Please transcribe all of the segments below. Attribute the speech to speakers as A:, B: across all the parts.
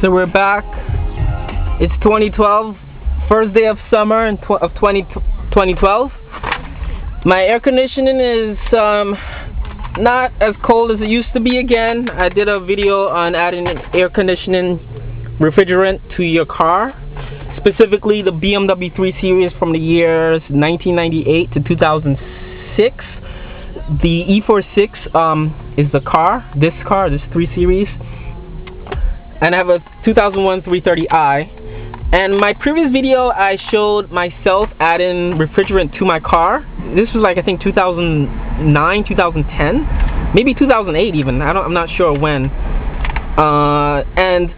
A: So we're back. It's 2012, first day of summer of 2012. My air conditioning is not as cold as it used to be again. I did a video on adding air conditioning refrigerant to your car, specifically the BMW 3 Series from the years 1998 to 2006. The E46 is the car, this 3 Series. And I have a 2001 330i. And my previous video I showed myself adding refrigerant to my car. This was like I think 2009, 2010, maybe 2008 even. I'm not sure when. And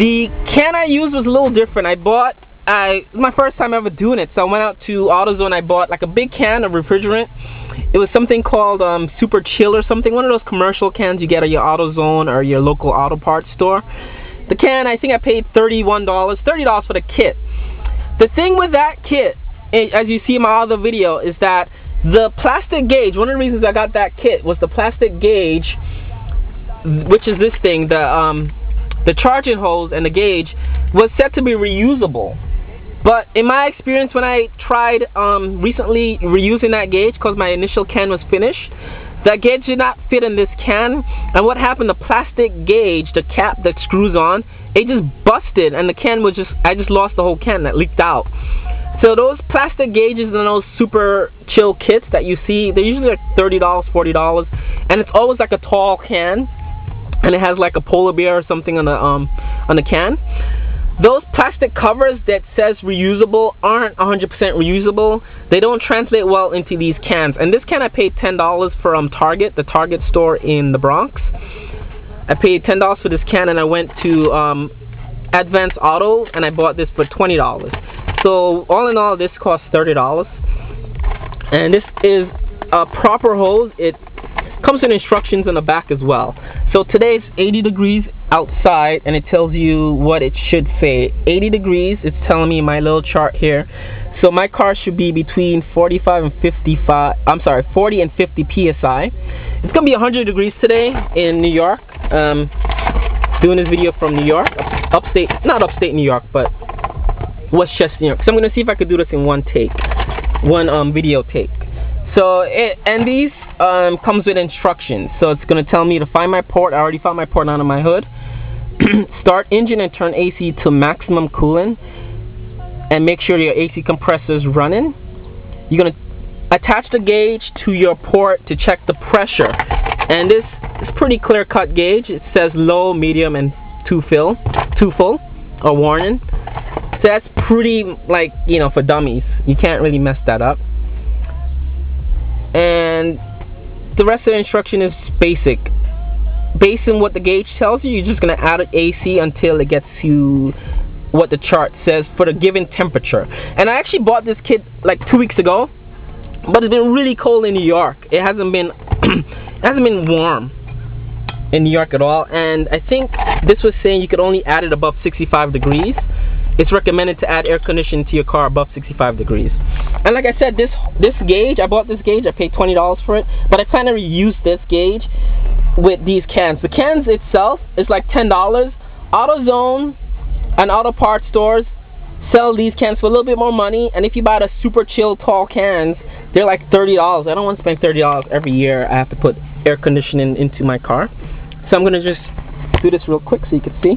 A: the can I used was a little different. It was my first time ever doing it, so I went out to AutoZone. I bought like a big can of refrigerant. It was something called Super Chill or something, one of those commercial cans you get at your AutoZone or your local auto parts store. The can, I think I paid $30 for the kit. The thing with that kit, as you see in my other video, is that the plastic gauge, one of the reasons I got that kit was the plastic gauge, which is this thing, the charging hose and the gauge, was said to be reusable. But in my experience, when I tried recently reusing that gauge, because my initial can was finished, that gauge did not fit in this can. And what happened, the plastic gauge, the cap that screws on, it just busted, and the can was I just lost the whole can. That leaked out. So those plastic gauges and those Super Chill kits that you see, they're usually like $30, $40, and it's always like a tall can, and it has like a polar bear or something on the can. Those plastic covers that says reusable aren't 100% reusable. They don't translate well into these cans. And this can I paid $10 from Target, the Target store in the Bronx. I paid $10 for this can, and I went to Advance Auto and I bought this for $20. So all in all, this cost $30. And this is a proper hose. It comes with instructions on the back as well. So today it's 80 degrees outside, and it tells you what it should say. 80 degrees, it's telling me in my little chart here. So my car should be between 40 and 50 psi. It's gonna be 100 degrees today in New York. Doing this video from New York, not upstate New York, but Westchester, New York. So I'm gonna see if I could do this in one video take. So these comes with instructions. So it's going to tell me to find my port. I already found my port out of my hood. Start engine and turn AC to maximum cooling, and make sure your AC compressor is running. You're going to attach the gauge to your port to check the pressure. And this is pretty clear-cut gauge. It says low, medium, and too full, or warning. So that's pretty, like, you know, for dummies. You can't really mess that up. And the rest of the instruction is basic. Based on what the gauge tells you, you're just going to add an AC until it gets to what the chart says for the given temperature. And I actually bought this kit like 2 weeks ago, but it's been really cold in New York. It hasn't been warm in New York at all. And I think this was saying you could only add it above 65 degrees. It's recommended to add air conditioning to your car above 65 degrees. And like I said, this gauge, I bought this gauge, I paid $20 for it, but I plan to reuse this gauge with these cans. The cans itself is like $10. AutoZone and auto parts stores sell these cans for a little bit more money, and if you buy the Super Chill tall cans, they're like $30. I don't want to spend $30 every year. I have to put air conditioning into my car. So I'm going to just do this real quick so you can see.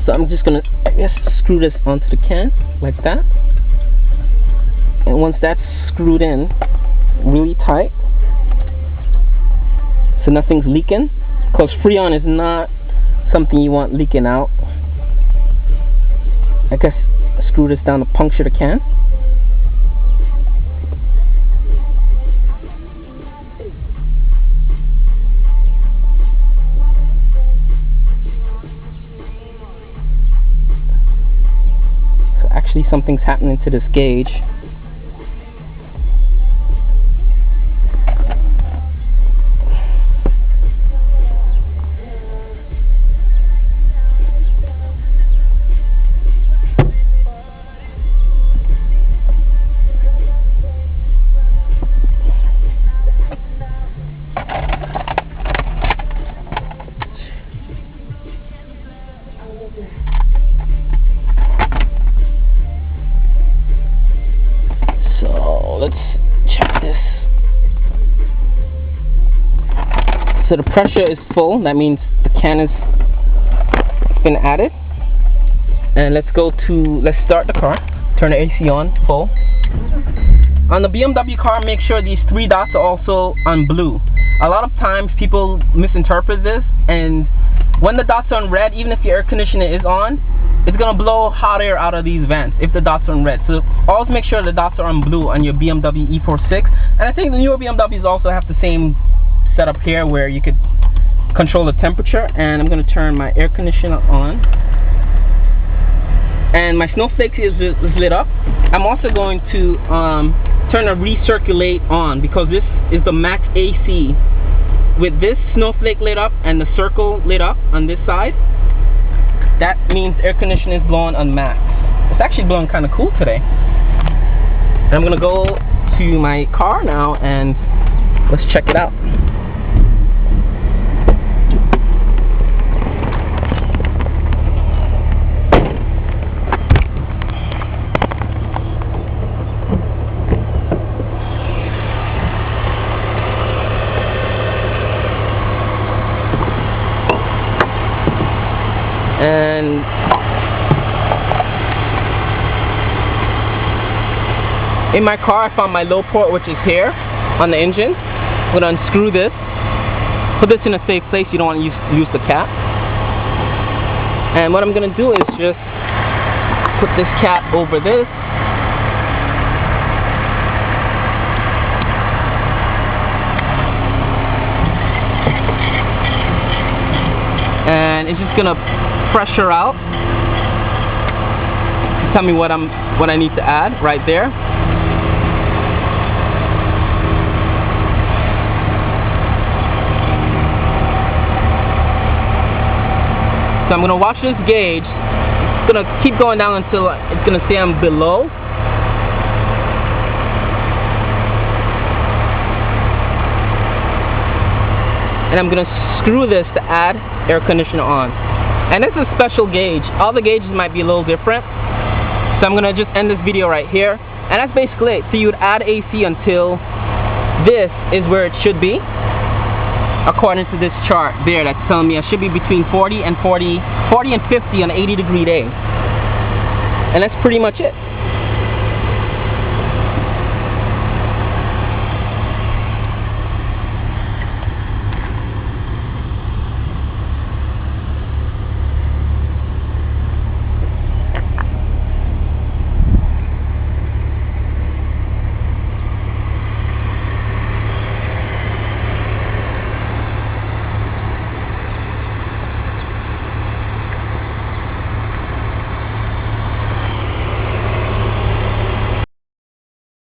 A: So I'm just going to, I guess, screw this onto the can, like that. And once that's screwed in really tight, so nothing's leaking, because Freon is not something you want leaking out. I guess screw this down to puncture the can. Actually, something's happening to this gauge. So the pressure is full. That means the can has been added. And let's start the car. Turn the AC on, full. On the BMW car, make sure these 3 dots are also on blue. A lot of times people misinterpret this, and when the dots are on red, even if your air conditioner is on, it's going to blow hot air out of these vents if the dots are on red. So always make sure the dots are on blue on your BMW E46. And I think the newer BMWs also have the same setup here where you could control the temperature. And I'm going to turn my air conditioner on. And my snowflake is lit up. I'm also going to turn the recirculate on because this is the max AC. With this snowflake lit up and the circle lit up on this side, that means air conditioning is blowing on max. It's actually blowing kind of cool today. And I'm gonna go to my car now and let's check it out. And in my car I found my low port, which is here on the engine. I'm going to unscrew this, put this in a safe place. You don't want to use the cap. And what I'm going to do is just put this cap over this. And it's just going to pressure out. Tell me what I need to add right there. So I'm gonna watch this gauge. It's gonna keep going down until it's gonna say I'm below. And I'm gonna screw this to add air conditioner on. And this is a special gauge. All the gauges might be a little different. So I'm going to just end this video right here. And that's basically it. So you would add AC until this is where it should be. According to this chart there that's telling me I should be between 40 and 50 on an 80-degree day. And that's pretty much it.